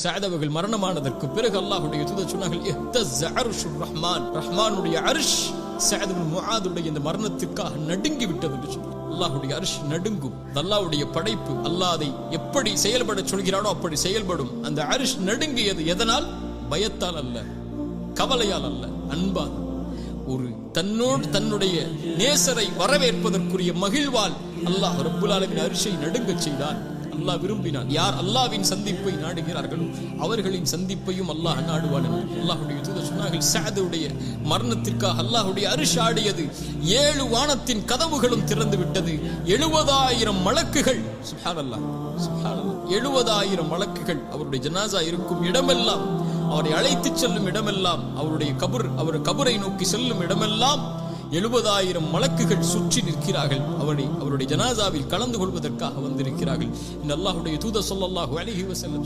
சஅத் அவர்கள் மரணமானதற்கு பிறகு அல்லாஹ்வுடைய தூதர் சொன்னார்கள் இஹ்தஸ்ஸ அர்ஷுர் ரஹ்மான், ரஹ்மானுடைய அர்ஷ் சஅத் இப்னு முஆதுடைய இந்த மரணத்திற்காக நடுங்கி விட்டது என்று சொன்னார். அல்லாஹ்வுடைய அர்ஷ் நடுங்கும். அல்லாஹ்வுடைய படைப்பு. அல்லாஹ் அதை எப்படி செயல்பட சொல்கிறானோ அப்படி செயல்படும். அந்த அர்ஷ் நடுங்கியது எதனால்? பயத்தால் அல்ல, கவலையால் அல்ல, அன்பால். ஒரு தன்னுடைய நேசரை வரவேற்பதற்குரிய மகிழ்வால் அல்லாஹ் ரப்புல் ஆலமீன் அர்ஷை நடுங்கச் செய்தான். அல்லாஹ் விரும்பினான். யார் அல்லாஹ்வின் சந்திப்பை நாடுகிறார்களோ அவர்களின் சந்திப்பையும் அல்லாஹ் நாடுவான். அல்லாஹ்வுடைய தூதர் சொன்னார்கள் சஅதுடைய மரணத்திற்காக அல்லாஹ்வுடைய அர்ஷ் ஆடியது. 7 வானத்தின் கதவுகளும் திறந்து விட்டது. 70,000 மலக்குகள், சுப்ஹானல்லாஹ் சுப்ஹானல்லாஹ், 70,000 மலக்குகள் அவருடைய ஜனாஸா இருக்கும் இடமெல்லாம், அவரை அழைத்துச் செல்லும் இடமெல்லாம், அவர் கபரை நோக்கி செல்லும் இடமெல்லாம் 70,000 மலக்குகள் சுற்றி நிற்கிறார்கள். அவருடைய ஜனாசாவில் கலந்து கொள்வதற்காக வந்திருக்கிறார்கள். இந்த அல்லாஹ்வுடைய தூதர் ஸல்லல்லாஹு அலைஹி வஸல்லம்